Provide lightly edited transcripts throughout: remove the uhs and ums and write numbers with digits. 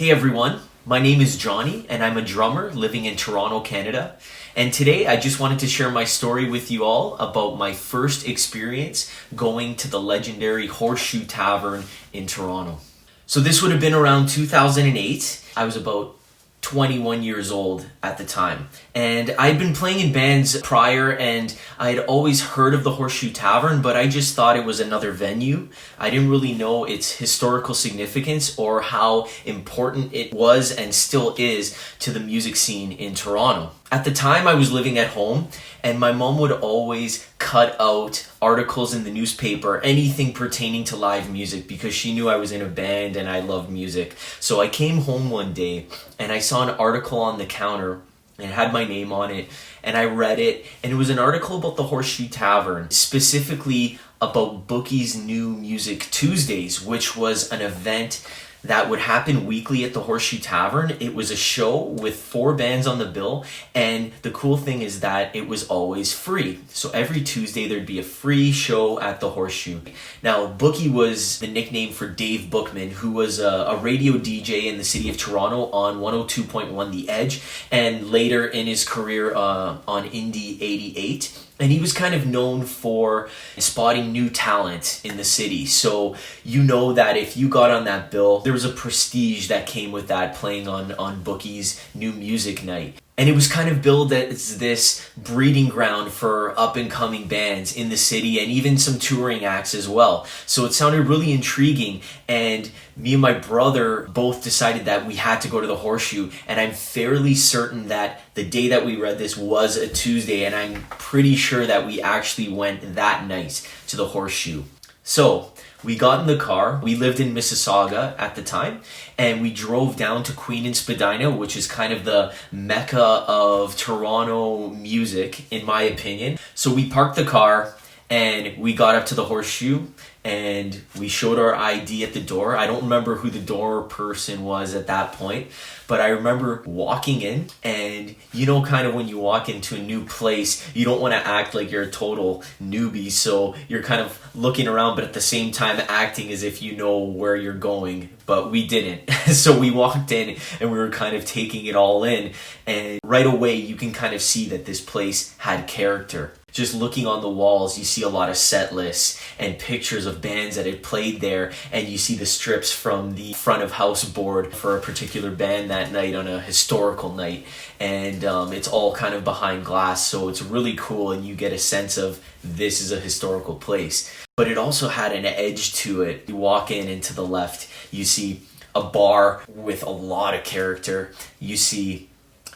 Hey everyone, my name is Johnny and I'm a drummer living in Toronto, Canada. And today I just wanted to share my story with you all about my first experience going to the legendary Horseshoe Tavern in Toronto. So this would have been around 2008. I was about 21 years old at the time. And I'd been playing in bands prior and I'd always heard of the Horseshoe Tavern, but I just thought it was another venue. I didn't really know its historical significance or how important it was and still is to the music scene in Toronto. At the time, I was living at home and my mom would always cut out articles in the newspaper, anything pertaining to live music, because she knew I was in a band and I loved music. So I came home one day and I saw an article on the counter and it had my name on it, and I read it, and it was an article about the Horseshoe Tavern, specifically about Bookie's New Music Tuesdays, which was an event that would happen weekly at the Horseshoe Tavern. It was a show with 4 bands on the bill, and the cool thing is that it was always free. So every Tuesday there'd be a free show at the Horseshoe. Now, Bookie was the nickname for Dave Bookman, who was a radio DJ in the city of Toronto on 102.1 The Edge, and later in his career on Indie 88. And he was kind of known for spotting new talent in the city. So you know that if you got on that bill, there was a prestige that came with that, playing on Bookie's New Music Night. And it was kind of billed as this breeding ground for up-and-coming bands in the city and even some touring acts as well. So it sounded really intriguing, and me and my brother both decided that we had to go to the Horseshoe, and I'm fairly certain that the day that we read this was a Tuesday, and I'm pretty sure that we actually went that night to the Horseshoe. So we got in the car. We lived in Mississauga at the time, and we drove down to Queen and Spadina, which is kind of the mecca of Toronto music, in my opinion. So we parked the car and we got up to the Horseshoe and we showed our ID at the door. I don't remember who the door person was at that point, but I remember walking in, and you know, kind of when you walk into a new place, you don't want to act like you're a total newbie, so you're kind of looking around, but at the same time acting as if you know where you're going, but we didn't. So we walked in and we were kind of taking it all in, and right away you can kind of see that this place had character. Just looking on the walls, you see a lot of set lists and pictures of bands that had played there, and you see the strips from the front of house board for a particular band that night on a historical night, and it's all kind of behind glass, so it's really cool, and you get a sense of this is a historical place. But it also had an edge to it. You walk in, and to the left, you see a bar with a lot of character. You see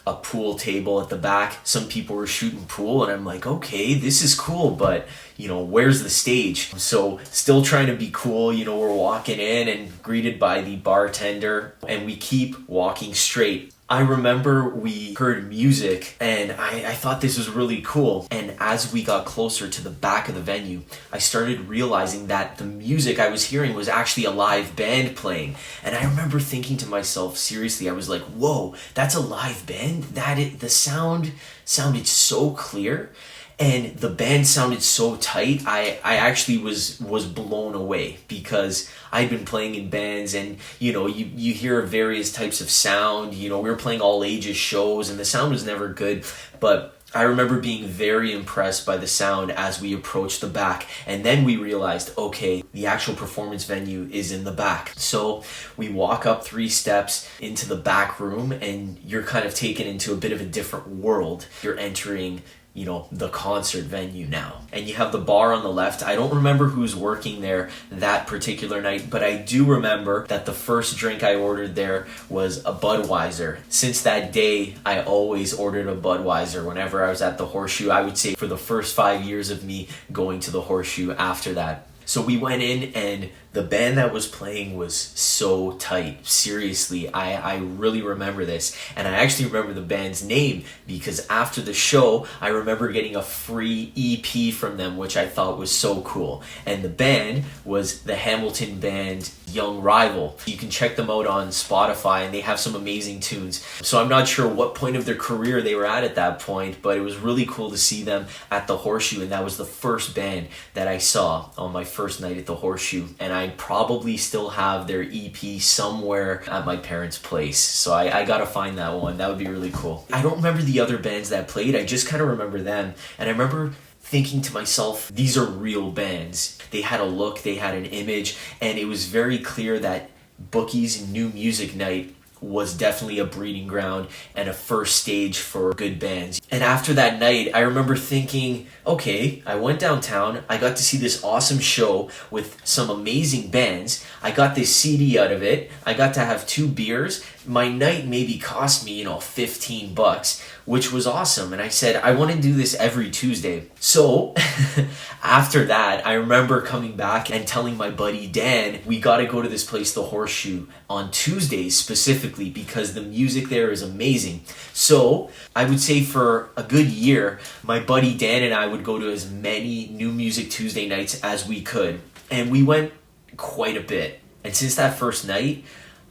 a pool table at the back. Some people were shooting pool, and I'm like, okay, this is cool, but you know, where's the stage? So still trying to be cool, you know, we're walking in and greeted by the bartender, and we keep walking straight. I remember we heard music, and I thought this was really cool. And as we got closer to the back of the venue, I started realizing that the music I was hearing was actually a live band playing. And I remember thinking to myself, seriously, I was like, whoa, that's a live band? The sound sounded so clear, and the band sounded so tight. I actually was blown away, because I'd been playing in bands, and you know, you hear various types of sound. You know, we were playing all ages shows and the sound was never good, but I remember being very impressed by the sound as we approached the back. And then we realized, okay, the actual performance venue is in the back. So we walk up 3 steps into the back room, and you're kind of taken into a bit of a different world. You're entering, you know, the concert venue now. And you have the bar on the left. I don't remember who's working there that particular night, but I do remember that the first drink I ordered there was a Budweiser. Since that day, I always ordered a Budweiser whenever I was at the Horseshoe. I would say for the first 5 years of me going to the Horseshoe after that. So we went in, and the band that was playing was so tight. Seriously, I really remember this. And I actually remember the band's name, because after the show, I remember getting a free EP from them, which I thought was so cool. And the band was the Hamilton band Young Rival. You can check them out on Spotify, and they have some amazing tunes. So I'm not sure what point of their career they were at that point, but it was really cool to see them at the Horseshoe, and that was the first band that I saw on my first night at the Horseshoe, and I probably still have their EP somewhere at my parents' place. So I gotta find that one. That would be really cool. I don't remember the other bands that played. I just kind of remember them. And I remember thinking to myself, these are real bands. They had a look, they had an image, and it was very clear that Bookie's New Music Night was definitely a breeding ground and a first stage for good bands. And after that night, I remember thinking, okay, I went downtown, I got to see this awesome show with some amazing bands, I got this CD out of it, I got to have 2 beers, my night maybe cost me, $15, which was awesome. And I said, I want to do this every Tuesday. So after that, I remember coming back and telling my buddy Dan, we got to go to this place, the Horseshoe, on Tuesdays specifically because the music there is amazing. So I would say for a good year, my buddy Dan and I would go to as many New Music Tuesday nights as we could. And we went quite a bit. And since that first night,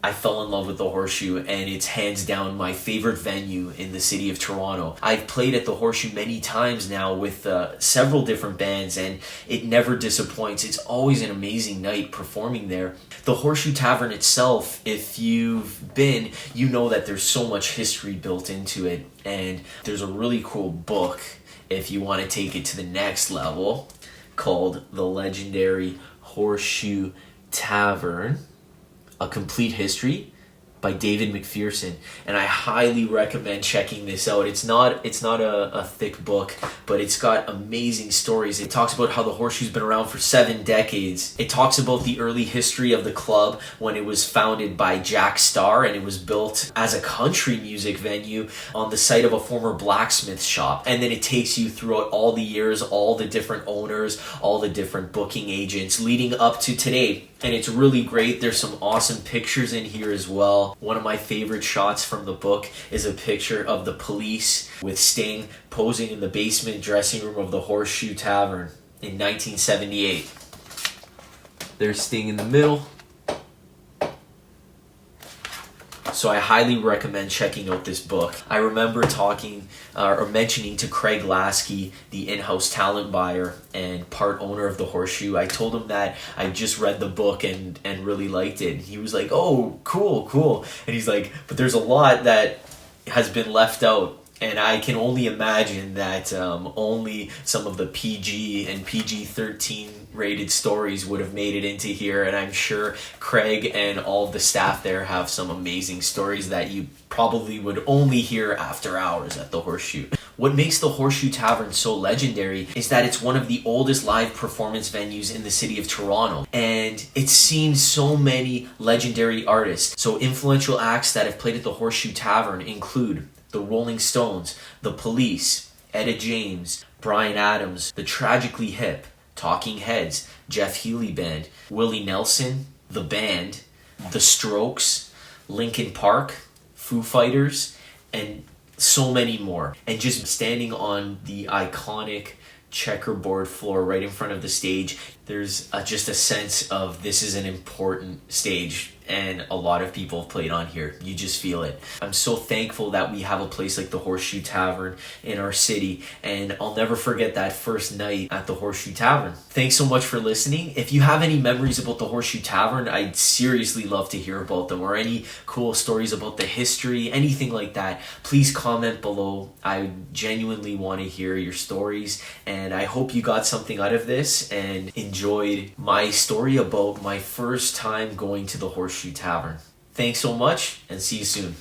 I fell in love with the Horseshoe, and it's hands down my favorite venue in the city of Toronto. I've played at the Horseshoe many times now with several different bands, and it never disappoints. It's always an amazing night performing there. The Horseshoe Tavern itself, if you've been, you know that there's so much history built into it, and there's a really cool book, if you want to take it to the next level, called The Legendary Horseshoe Tavern, A Complete History by David McPherson, and I highly recommend checking this out. It's not a thick book, but it's got amazing stories. It talks about how the Horseshoe's been around for 7 decades. It talks about the early history of the club when it was founded by Jack Starr, and it was built as a country music venue on the site of a former blacksmith shop. And then it takes you throughout all the years, all the different owners, all the different booking agents leading up to today. And it's really great. There's some awesome pictures in here as well. One of my favorite shots from the book is a picture of the Police with Sting posing in the basement dressing room of the Horseshoe Tavern in 1978. There's Sting in the middle. So I highly recommend checking out this book. I remember talking or mentioning to Craig Lasky, the in-house talent buyer and part owner of the Horseshoe. I told him that I just read the book and really liked it. He was like, oh, cool. And he's like, but there's a lot that has been left out. And I can only imagine that only some of the PG and PG-13 rated stories would have made it into here. And I'm sure Craig and all of the staff there have some amazing stories that you probably would only hear after hours at the Horseshoe. What makes the Horseshoe Tavern so legendary is that it's one of the oldest live performance venues in the city of Toronto. And it's seen so many legendary artists. So influential acts that have played at the Horseshoe Tavern include the Rolling Stones, the Police, Etta James, Bryan Adams, the Tragically Hip, Talking Heads, Jeff Healey Band, Willie Nelson, The Band, The Strokes, Linkin Park, Foo Fighters, and so many more. And just standing on the iconic checkerboard floor right in front of the stage, there's just a sense of this is an important stage. And a lot of people have played on here. You just feel it. I'm so thankful that we have a place like the Horseshoe Tavern in our city. And I'll never forget that first night at the Horseshoe Tavern. Thanks so much for listening. If you have any memories about the Horseshoe Tavern, I'd seriously love to hear about them. Or any cool stories about the history, anything like that, please comment below. I genuinely want to hear your stories. And I hope you got something out of this and enjoyed my story about my first time going to the Horseshoe Tavern. Thanks so much, and see you soon.